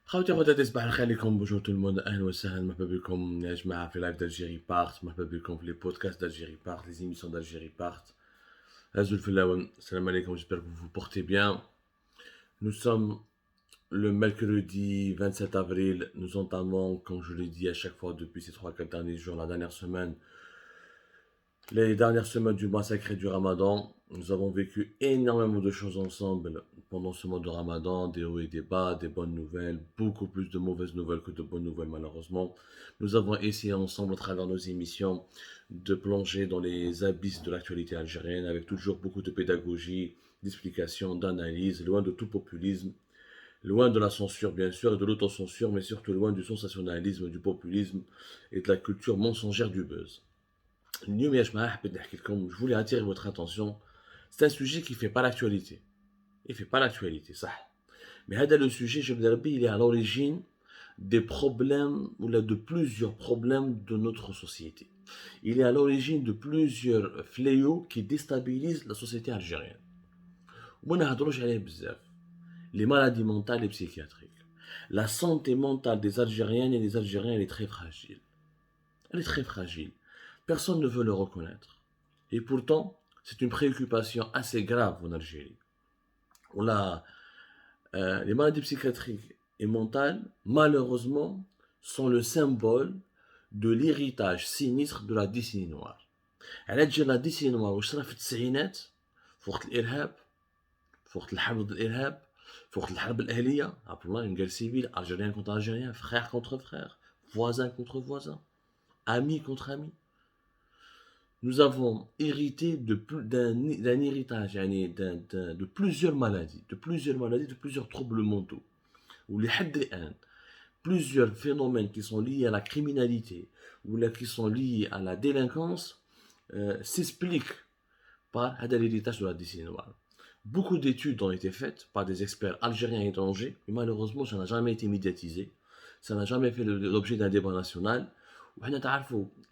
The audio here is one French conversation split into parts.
خوتي خواتاتي صباح الخير عليكم. بونجور تو الموند، اهلا وسهلا، مرحبا بكم يا جماعه في لايف d'Algérie بارت. مرحبا بكم في لي بودكاست d'Algérie بارت، لي زيميسيون d'Algérie بارت. هازو الفلاون، السلام عليكم، j'espère que vous vous portez bien. Nous sommes le mercredi 27 avril. Nous entamons, comme je l'ai dit à chaque fois depuis ces 3-4 derniers jours, la dernière semaine, les dernières semaines du mois sacré du Ramadan. Nous avons vécu énormément de choses ensemble pendant ce mois de Ramadan, des hauts et des bas, des bonnes nouvelles, beaucoup plus de mauvaises nouvelles que de bonnes nouvelles malheureusement. Nous avons essayé ensemble à travers nos émissions de plonger dans les abysses de l'actualité algérienne avec toujours beaucoup de pédagogie, d'explication, d'analyse, loin de tout populisme, loin de la censure bien sûr et de l'autocensure, mais surtout loin du sensationnalisme, du populisme et de la culture mensongère du buzz. اليوم يا جماعة حبيت نحكي لكم. Je voulais attirer votre attention. C'est un sujet qui fait pas l'actualité. Il fait pas l'actualité, صح. Mais هذا le sujet, je veux dire, il est à l'origine des problèmes ou là de plusieurs problèmes de notre société. Il est à l'origine de plusieurs fléaux qui déstabilisent la société algérienne. وما نهضروش عليه بزاف. Les maladies mentales et psychiatriques. La santé mentale des Algériennes et des Algériens, elle est très fragile. Elle est très fragile. Personne ne veut le reconnaître. Et pourtant, c'est une préoccupation assez grave en Algérie. Les maladies psychiatriques et mentales, malheureusement, sont le symbole de l'héritage sinistre de la décennie noire. علاش تجي لا décennie noire واش راه في التسعينات، في وقت الارهاب، في وقت الحرب ضد الارهاب، في وقت الحرب الاهليه. عبد une guerre civile, algérien contre algérien, frère contre frère, voisin contre voisin, ami contre ami. Nous avons hérité d'un héritage, de plusieurs maladies, de plusieurs troubles mentaux. Ou les plusieurs phénomènes qui sont liés à la criminalité ou là, qui sont liés à la délinquance s'expliquent par l'héritage de la décennie noire. Beaucoup d'études ont été faites par des experts algériens et étrangers, mais malheureusement, ça n'a jamais été médiatisé. Ça n'a jamais fait l'objet d'un débat national.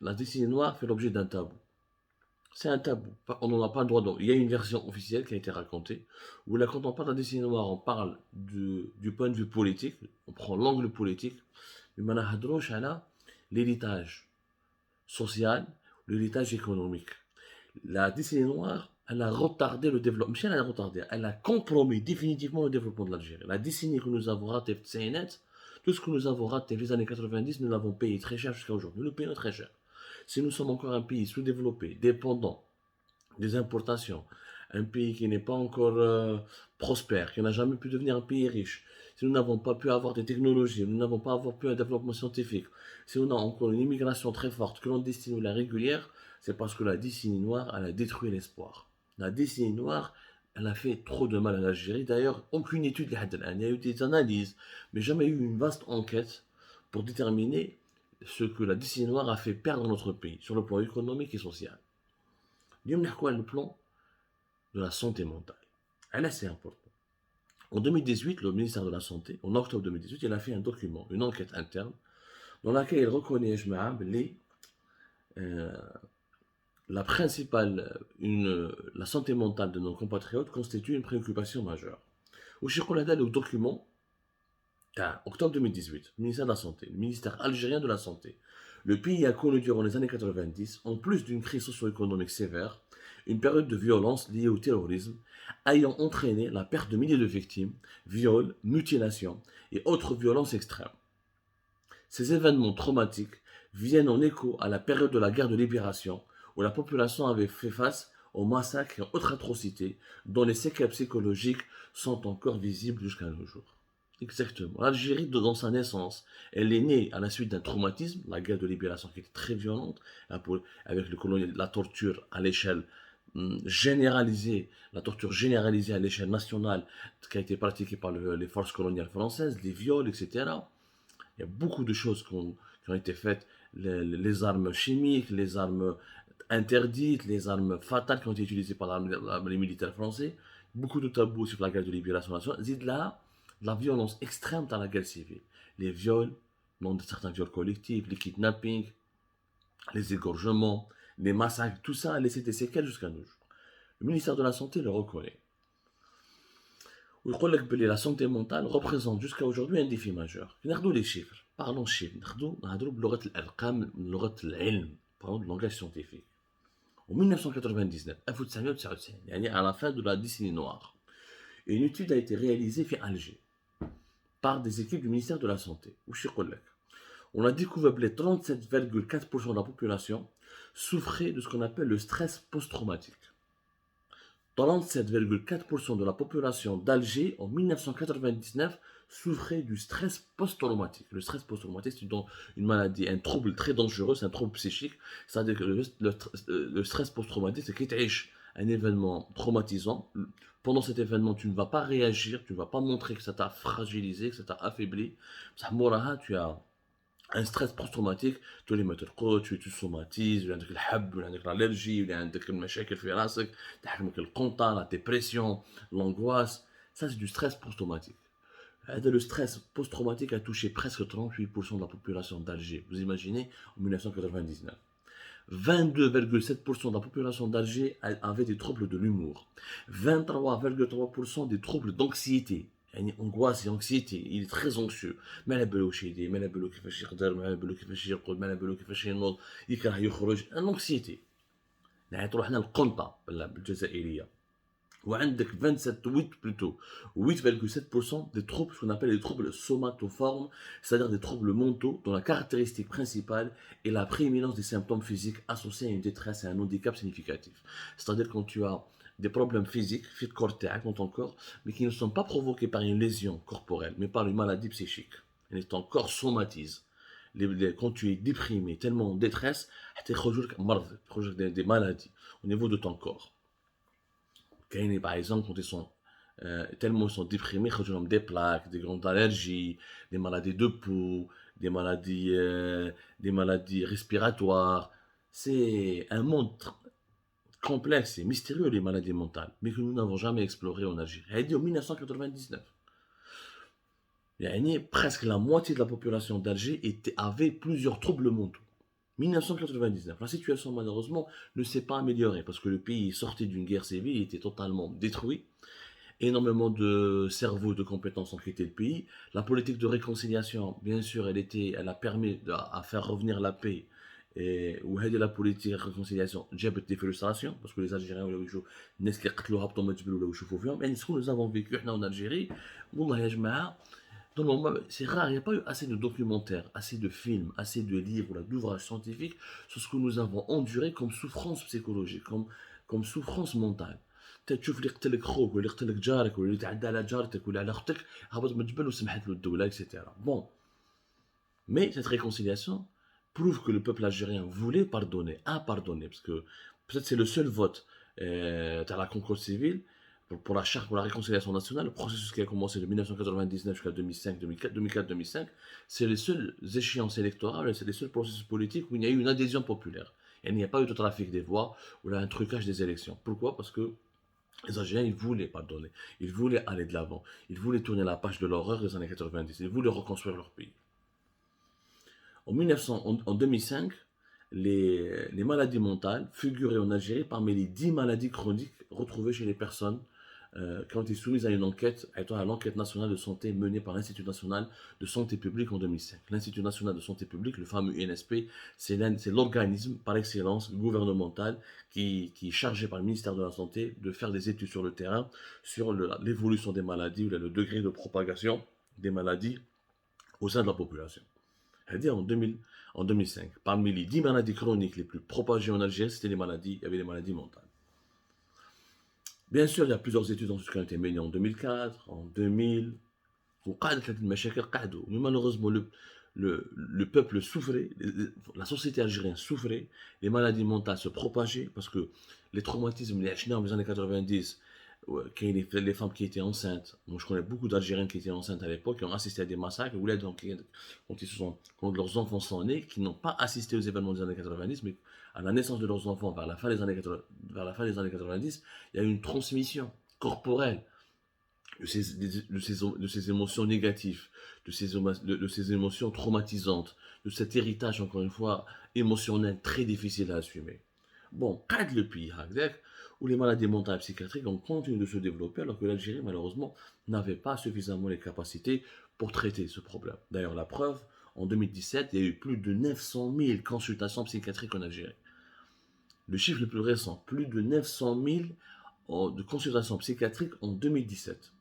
La décennie noire fait l'objet d'un tabou. C'est un tabou. On n'en a pas le droit. Il y a une version officielle qui a été racontée, où là, quand on parle de la décennie noire, on parle du point de vue politique, on prend l'angle politique, mais on a l'héritage social, l'héritage économique. La décennie noire, elle a retardé le développement. Elle a retardé, elle a compromis définitivement le développement de l'Algérie. La décennie que nous avons ratée, tout ce que nous avons raté les années 90, nous l'avons payé très cher jusqu'à aujourd'hui. Nous le payons très cher. Si nous sommes encore un pays sous-développé, dépendant des importations, un pays qui n'est pas encore prospère, qui n'a jamais pu devenir un pays riche, si nous n'avons pas pu avoir des technologies, nous n'avons pas pu un développement scientifique, si on a encore une immigration très forte, clandestine ou la régulière, c'est parce que la décennie noire, elle a détruit l'espoir. La décennie noire, elle a fait trop de mal à l'Algérie. D'ailleurs, aucune étude, il y a eu des analyses, mais jamais eu une vaste enquête pour déterminer ce que la décennie noire a fait perdre notre pays sur le plan économique et social. Le plan de la santé mentale. Elle est assez importante. En 2018, le ministère de la Santé, en octobre 2018, il a fait un document, une enquête interne, dans laquelle il reconnaît la principale, la santé mentale de nos compatriotes constitue une préoccupation majeure. Au le document, octobre 2018, ministère de la Santé, le ministère algérien de la Santé. Le pays a connu durant les années 90, en plus d'une crise socio-économique sévère, une période de violence liée au terrorisme, ayant entraîné la perte de milliers de victimes, viols, mutilations et autres violences extrêmes. Ces événements traumatiques viennent en écho à la période de la guerre de libération, où la population avait fait face aux massacres et autres atrocités, dont les séquelles psychologiques sont encore visibles jusqu'à nos jours. Exactement. L'Algérie, dans sa naissance, elle est née à la suite d'un traumatisme, la guerre de libération qui était très violente, avec la torture à l'échelle généralisée, la torture généralisée à l'échelle nationale qui a été pratiquée par les forces coloniales françaises, les viols, etc. Il y a beaucoup de choses qui ont été faites, les armes chimiques, les armes interdites, les armes fatales qui ont été utilisées par les militaires français, beaucoup de tabous sur la guerre de libération nationale. Là, la violence extrême dans la guerre civile. Les viols, non de certains viols collectifs, les kidnappings, les égorgements, les massacres, tout ça a laissé des séquelles jusqu'à nos jours. Le ministère de la Santé le reconnaît. ويقول لك بلي la santé mentale représente jusqu'à aujourd'hui un défi majeur. ناخذوا les chiffres, parlons chiffres, نهضروا بلغة الأرقام, بلغة العلم, parlons de langage scientifique. En 1999, 1999, يعني à la fin de la décennie noire, une étude a été réalisée à Alger par des équipes du ministère de la Santé. وش يقول لك؟ On a découvert que 37,4% de la population souffrait de ce qu'on appelle le stress post-traumatique. 37,4% de la population d'Alger en 1999 souffrait du stress post-traumatique. Le stress post-traumatique, c'est une maladie, un trouble très dangereux, c'est un trouble psychique. C'est-à-dire que le stress post-traumatique, c'est qu'il y a un événement traumatisant. Pendant cet événement, tu ne vas pas réagir, tu ne vas pas montrer que ça t'a fragilisé, que ça t'a affaibli. Tu as un stress post-traumatique, tu les tu somatises, tu as l'allergie, tu as la dépression, l'angoisse. Ça, c'est du stress post-traumatique. Le stress post-traumatique a touché presque 38% de la population d'Alger. Vous imaginez, en 1999. 22,7% de la population d'Alger avait des troubles de l'humour. 23,3% des troubles d'anxiété. يعني angoisse et anxiété, il est très anxieux. ما على بالو واش يدير، ما على بالو كيفاش يقدر، ما على بالو كيفاش يرقد، ما على بالو كيفاش ينوض، يكره يخرج، انكسيتي. نعيطوا حنا القنطه بالجزائريه. وعندك 8,7% des troubles, ce qu'on appelle les troubles somatoformes, c'est-à-dire des troubles mentaux dont la caractéristique principale est la prééminence des symptômes physiques associés à une détresse et à un handicap significatif. C'est-à-dire quand tu as des problèmes physiques, dans ton corps, mais qui ne sont pas provoqués par une lésion corporelle, mais par une maladie psychique. Et ton corps somatise. Quand tu es déprimé, tellement en détresse, tu as des maladies au niveau de ton corps. Par exemple, quand ils sont tellement ils sont déprimés, ils ont des plaques, des grandes allergies, des maladies de peau, des maladies respiratoires. C'est un monde complexe et mystérieux, les maladies mentales, mais que nous n'avons jamais exploré en Algérie. Elle dit en 1999. Presque la moitié de la population d'Alger avait plusieurs troubles mentaux. 1999. La situation, malheureusement, ne s'est pas améliorée parce que le pays est sorti d'une guerre civile, il était totalement détruit. Énormément de cerveaux, de compétences ont quitté le pays. La politique de réconciliation, bien sûr, elle a permis à faire revenir la paix. Et la politique de réconciliation, j'ai des frustrations parce que les Algériens, ce que nous avons vécu en Algérie, c'est rare, il n'y a pas eu assez de documentaires, assez de films, assez de livres, d'ouvrages scientifiques sur ce que nous avons enduré comme souffrance psychologique, comme souffrance mentale. تشوف اللي قتلك خوك واللي قتلك جارك واللي تعدى على جارتك ولا على اختك هبط من الجبل وسمحت له الدوله etc. Bon, mais cette réconciliation prouve que le peuple algérien voulait pardonner, a pardonné, parce que peut-être c'est le seul vote à la concorde civile pour la charte pour la réconciliation nationale, le processus qui a commencé de 1999 jusqu'à 2005, 2004-2005, c'est les seules échéances électorales, c'est les seuls processus politiques où il y a eu une adhésion populaire. Et il n'y a pas eu de trafic des voix ou un trucage des élections. Pourquoi? Parce que les Algériens, ils voulaient pardonner, ils voulaient aller de l'avant, ils voulaient tourner la page de l'horreur des années 90, ils voulaient reconstruire leur pays. En 2005, les maladies mentales figuraient en Algérie parmi les 10 maladies chroniques retrouvées chez les personnes qui ont été soumises à une enquête, à l'enquête nationale de santé menée par l'Institut national de santé publique en 2005. L'Institut national de santé publique, le fameux INSP, c'est l'organisme par excellence gouvernemental qui est chargé par le ministère de la Santé de faire des études sur le terrain sur l'évolution des maladies ou le degré de propagation des maladies au sein de la population. C'est-à-dire en 2005, parmi les 10 maladies chroniques les plus propagées en Algérie, il y avait les maladies mentales. Bien sûr, il y a plusieurs études qui ont été menées en 2004, en 2000, mais malheureusement, le peuple souffrait, la société algérienne souffrait, les maladies mentales se propageaient parce que les traumatismes, dans les années 90, les femmes qui étaient enceintes, moi je connais beaucoup d'Algériens qui étaient enceintes à l'époque, qui ont assisté à des massacres, quand leurs enfants sont nés, qui n'ont pas assisté aux événements des années 90, mais à la naissance de leurs enfants, vers la fin des années 90, il y a eu une transmission corporelle de ces émotions négatives, de ces émotions traumatisantes, de cet héritage, encore une fois, émotionnel très difficile à assumer. Bon, قعد le pays هكذاك où les maladies mentales psychiatriques ont continué de se développer alors que l'Algérie, malheureusement, n'avait pas suffisamment les capacités pour traiter ce problème. D'ailleurs, la preuve, en 2017, il y a eu plus de 900 000 consultations psychiatriques en Algérie. Le chiffre le plus récent, plus de 900 000 de consultations psychiatriques en 2017.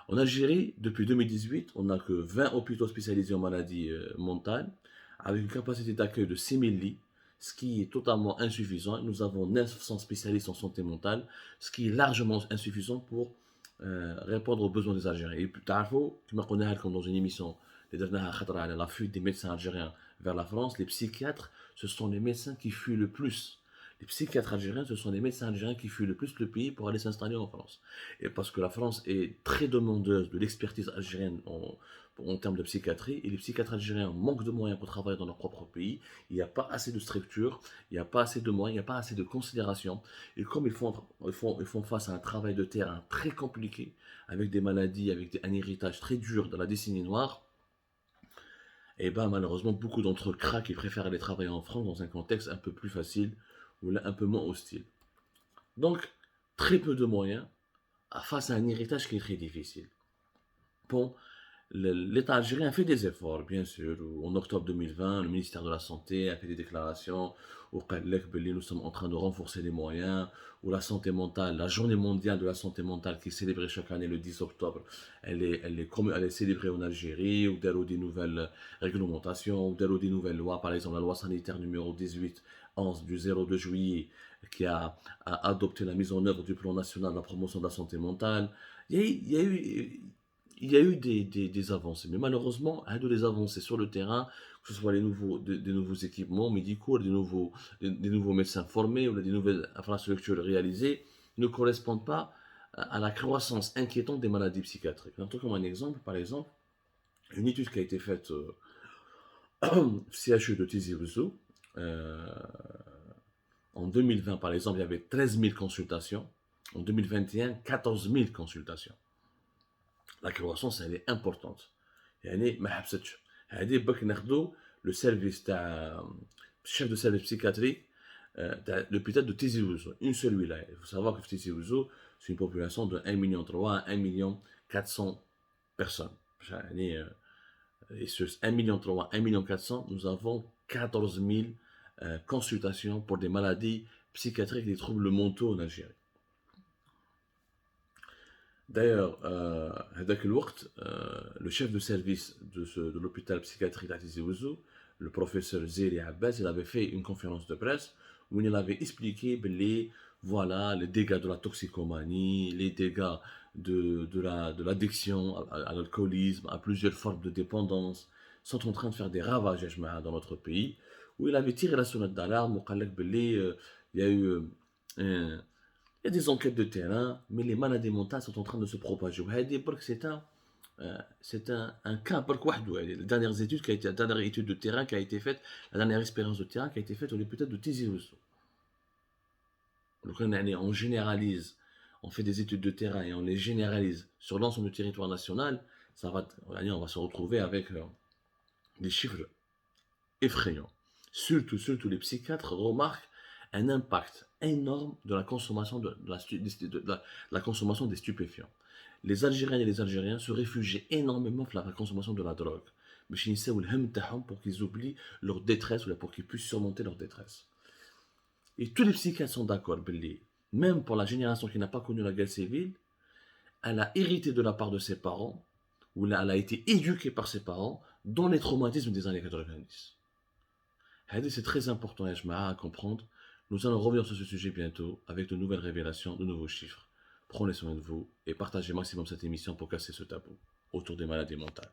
En Algérie, depuis 2018, on n'a que 20 hôpitaux spécialisés en maladies mentales, avec une capacité d'accueil de 6 000 lits, ce qui est totalement insuffisant. Nous avons 900 spécialistes en santé mentale, ce qui est largement insuffisant pour répondre aux besoins des Algériens. Et plus tard, comme on a comme dans une émission, la fuite des médecins algériens vers la France, les psychiatres, ce sont les médecins qui fuient le plus. Les psychiatres algériens, ce sont les médecins algériens qui fuient le plus le pays pour aller s'installer en France. Et parce que la France est très demandeuse de l'expertise algérienne en termes de psychiatrie, et les psychiatres algériens manquent de moyens pour travailler dans leur propre pays. Il n'y a pas assez de structures, il n'y a pas assez de moyens, il n'y a pas assez de considération. Et comme ils font face à un travail de terrain très compliqué, avec des maladies, avec un héritage très dur de la décennie noire, et ben malheureusement, beaucoup d'entre eux craquent et préfèrent aller travailler en France dans un contexte un peu plus facile ou là un peu moins hostile. Donc, très peu de moyens face à un héritage qui est très difficile. Bon, l'État algérien a fait des efforts, bien sûr. En octobre 2020, le ministère de la Santé a fait des déclarations où nous sommes en train de renforcer les moyens, où la santé mentale, la journée mondiale de la santé mentale qui est célébrée chaque année le 10 octobre, elle est célébrée en Algérie, où il y a des nouvelles réglementations, où il y a des nouvelles lois, par exemple la loi sanitaire numéro 18/11 du 02 juillet, qui a adopté la mise en œuvre du plan national de la promotion de la santé mentale. Il y a eu des avancées, mais malheureusement, un de les avancées sur le terrain, que ce soit des nouveaux équipements médicaux, des nouveaux médecins formés ou des nouvelles infrastructures réalisées, ne correspondent pas à la croissance inquiétante des maladies psychiatriques. Un truc comme un exemple, par exemple, une étude qui a été faite au CHU de Tizi Ouzou, en 2020, par exemple, il y avait 13 000 consultations. En 2021, 14 000 consultations. La croissance, elle est importante. يعني ما حبستش. هذه باك ناخذوا le service chef de service psychiatrique تاع l'hôpital de Tizi Ouzou, une seule wilaya. Il faut savoir que Tizi Ouzou, c'est une population de 1,3 million à 1,4 million personnes. Et sur 1,3 million, 1,4 million, nous avons 14 000 consultations pour des maladies psychiatriques et des troubles mentaux en Algérie. D'ailleurs, le chef de service de l'hôpital psychiatrique d'Atizi Ouzou, le professeur Zéri Abbas, il avait fait une conférence de presse où il avait expliqué voilà, les dégâts de la toxicomanie, les dégâts de l'addiction à l'alcoolisme, à plusieurs formes de dépendance, sont en train de faire des ravages dans notre pays, où il avait tiré la sonnette d'alarme, il y a eu il y a des enquêtes de terrain, mais les maladies mentales sont en train de se propager. C'est un cas la dernière étude de terrain qui a été faite, la dernière expérience de terrain qui a été faite au l'hôpital de Tizi Ouzou. Donc on généralise, on fait des études de terrain et on les généralise sur l'ensemble du territoire national, on va se retrouver avec des chiffres effrayants. Surtout les psychiatres remarquent un impact énorme de la consommation la consommation des stupéfiants. Les Algériennes et les Algériens se réfugient énormément vers la consommation de la drogue. Pour qu'ils oublient leur détresse ou pour qu'ils puissent surmonter leur détresse. Et tous les psychiatres sont d'accord, même pour la génération qui n'a pas connu la guerre civile, elle a hérité de la part de ses parents, ou elle a été éduquée par ses parents dans les traumatismes des années 90. C'est très important à comprendre. Nous allons revenir sur ce sujet bientôt avec de nouvelles révélations, de nouveaux chiffres. Prenez soin de vous et partagez maximum cette émission pour casser ce tabou autour des maladies mentales.